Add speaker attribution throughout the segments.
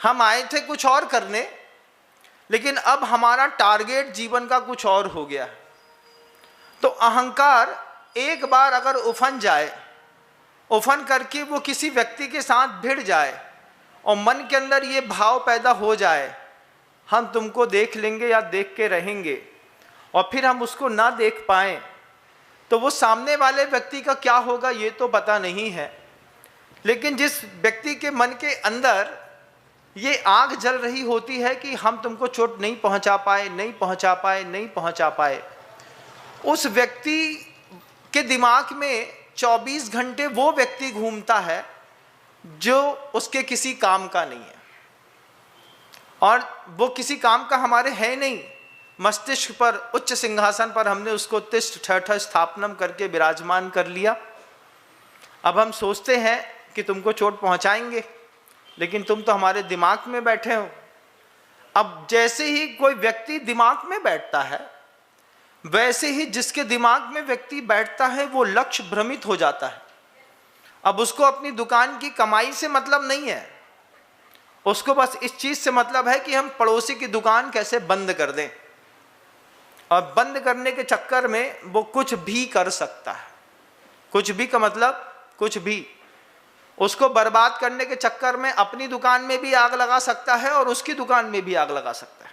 Speaker 1: हम आए थे कुछ और करने, लेकिन अब हमारा टारगेट जीवन का कुछ और हो गया। तो अहंकार एक बार अगर उफन जाए, उफन करके वो किसी व्यक्ति के साथ भिड़ जाए और मन के अंदर ये भाव पैदा हो जाए, हम तुमको देख लेंगे या देख के रहेंगे, और फिर हम उसको ना देख पाएं, तो वो सामने वाले व्यक्ति का क्या होगा ये तो पता नहीं है। लेकिन जिस व्यक्ति के मन के अंदर ये आग जल रही होती है कि हम तुमको चोट नहीं पहुंचा पाए, नहीं पहुंचा पाए, नहीं पहुंचा पाए, उस व्यक्ति के दिमाग में 24 घंटे वो व्यक्ति घूमता है जो उसके किसी काम का नहीं है, और वो किसी काम का हमारे है नहीं। मस्तिष्क पर उच्च सिंहासन पर हमने उसको तिष्ठ ठठ स्थापनम करके विराजमान कर लिया। अब हम सोचते हैं कि तुमको चोट पहुंचाएंगे, लेकिन तुम तो हमारे दिमाग में बैठे हो। अब जैसे ही कोई व्यक्ति दिमाग में बैठता है, वैसे ही जिसके दिमाग में व्यक्ति बैठता है वो लक्ष्य भ्रमित हो जाता है। अब उसको अपनी दुकान की कमाई से मतलब नहीं है, उसको बस इस चीज से मतलब है कि हम पड़ोसी की दुकान कैसे बंद कर दें, और बंद करने के चक्कर में वो कुछ भी कर सकता है। कुछ भी का मतलब कुछ भी। उसको बर्बाद करने के चक्कर में अपनी दुकान में भी आग लगा सकता है और उसकी दुकान में भी आग लगा सकता है।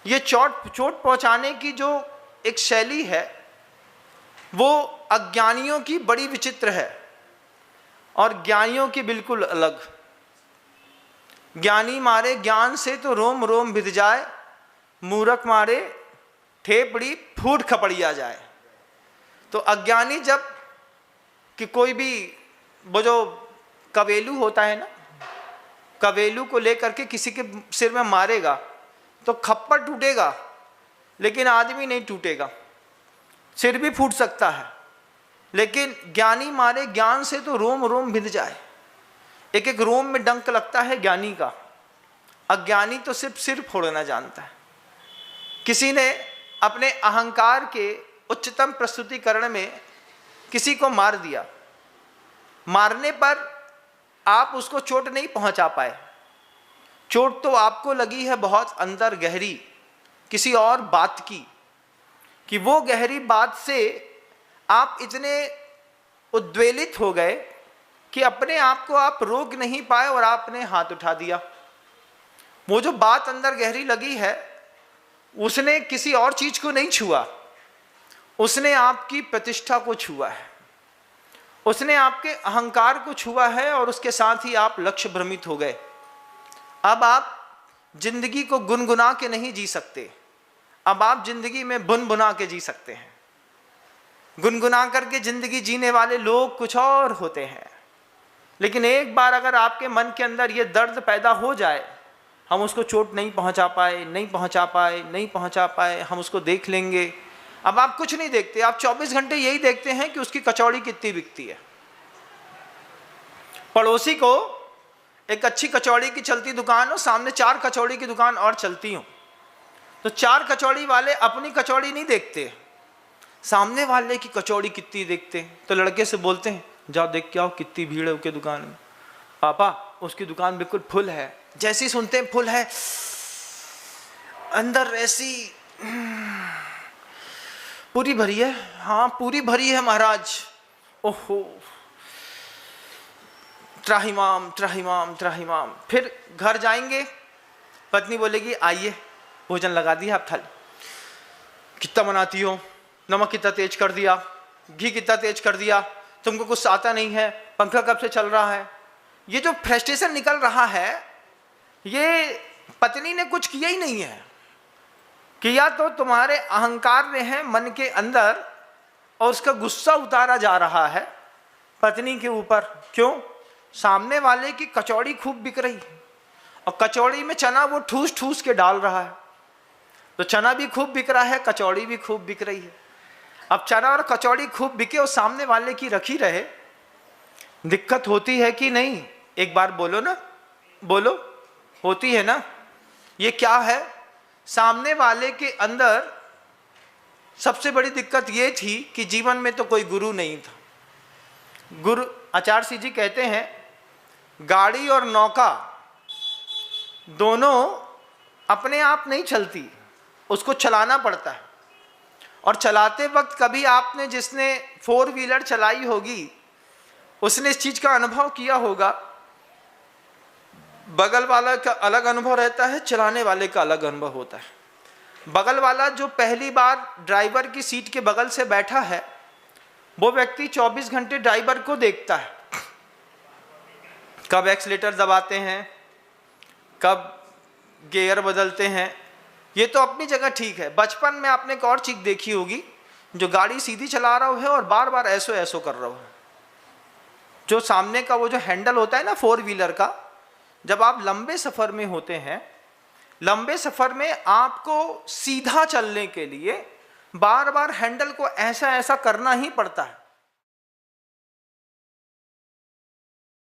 Speaker 1: ये चोट पहुंचाने की जो एक शैली है वो अज्ञानियों की बड़ी विचित्र है और ज्ञानियों की बिल्कुल अलग। ज्ञानी मारे ज्ञान से तो रोम रोम भिद जाए, मूर्ख मारे ठेपड़ी फूट खपड़िया जाए। तो अज्ञानी जब कि कोई भी वो जो कवेलू होता है ना, कवेलू को लेकर के किसी के सिर में मारेगा तो खप्पड़ टूटेगा लेकिन आदमी नहीं टूटेगा, सिर भी फूट सकता है। लेकिन ज्ञानी मारे ज्ञान से तो रोम रोम भिद जाए, एक एक रोम में डंक लगता है ज्ञानी का। अज्ञानी तो सिर्फ सिर फोड़ना जानता है। किसी ने अपने अहंकार के उच्चतम प्रस्तुतिकरण में किसी को मार दिया, मारने पर आप उसको चोट नहीं पहुंचा पाए। चोट तो आपको लगी है बहुत अंदर गहरी किसी और बात की, कि वो गहरी बात से आप इतने उद्वेलित हो गए कि अपने आप को आप रोक नहीं पाए और आपने हाथ उठा दिया। वो जो बात अंदर गहरी लगी है उसने किसी और चीज को नहीं छुआ, उसने आपकी प्रतिष्ठा को छुआ है, उसने आपके अहंकार को छुआ है, और उसके साथ ही आप लक्ष्य भ्रमित हो गए। अब आप जिंदगी को गुनगुना के नहीं जी सकते, अब आप जिंदगी में बुन बुना के जी सकते हैं। गुनगुना करके जिंदगी जीने वाले लोग कुछ और होते हैं, लेकिन एक बार अगर आपके मन के अंदर ये दर्द पैदा हो जाए, हम उसको चोट नहीं पहुंचा पाए, नहीं पहुंचा पाए, नहीं पहुंचा पाए, हम उसको देख लेंगे। अब आप कुछ नहीं देखते, आप 24 घंटे यही देखते हैं कि उसकी कचौड़ी कितनी बिकती है। पड़ोसी को एक अच्छी कचौड़ी की चलती दुकान हो, सामने 4 कचौड़ी की दुकान और चलती हो, तो 4 कचौड़ी वाले अपनी कचौड़ी नहीं देखते, सामने वाले की कचौड़ी कितनी देखते। तो लड़के से बोलते हैं जाओ देख के आओ कितनी भीड़ है उसके दुकान में। पापा उसकी दुकान बिल्कुल फुल है। जैसे ही सुनते हैं फुल है, अंदर ऐसी पूरी भरी है। हाँ पूरी भरी है महाराज। ओहो त्राहिमाम त्राहिमाम त्राहिमाम। फिर घर जाएंगे, पत्नी बोलेगी आइए भोजन लगा दिया आप थाली। कितना बनाती हो, नमक कितना तेज कर दिया, घी कितना तेज कर दिया, तुमको कुछ आता नहीं है, पंखा कब से चल रहा है। ये जो फ्रस्ट्रेशन निकल रहा है ये पत्नी ने कुछ किया ही नहीं है, किया तो तुम्हारे अहंकार ने है मन के अंदर, और उसका गुस्सा उतारा जा रहा है पत्नी के ऊपर। क्यों? सामने वाले की कचौड़ी खूब बिक रही है और कचौड़ी में चना वो ठूस ठूस के डाल रहा है, तो चना भी खूब बिक रहा है, कचौड़ी भी खूब बिक रही है। अब चना और कचौड़ी खूब बिके और सामने वाले की रखी रहे, दिक्कत होती है कि नहीं? एक बार बोलो ना, बोलो, होती है ना। ये क्या है? सामने वाले के अंदर सबसे बड़ी दिक्कत ये थी कि जीवन में तो कोई गुरु नहीं था। गुरु आचार्य सिंह जी कहते हैं गाड़ी और नौका दोनों अपने आप नहीं चलती, उसको चलाना पड़ता है। और चलाते वक्त कभी आपने, जिसने 4 व्हीलर चलाई होगी, उसने इस चीज़ का अनुभव किया होगा, बगल वाला का अलग अनुभव रहता है, चलाने वाले का अलग अनुभव होता है। बगल वाला जो पहली बार ड्राइवर की सीट के बगल से बैठा है, वो व्यक्ति 24 घंटे ड्राइवर को देखता है, कब एक्सीलेटर दबाते हैं, कब गियर बदलते हैं। ये तो अपनी जगह ठीक है। बचपन में आपने एक और चीज़ देखी होगी, जो गाड़ी सीधी चला रहा है और बार बार ऐसो ऐसो कर रहा है, जो सामने का वो जो हैंडल होता है ना 4 व्हीलर का, जब आप लंबे सफ़र में होते हैं, लंबे सफ़र में आपको सीधा चलने के लिए बार बार हैंडल को ऐसा ऐसा करना ही पड़ता है।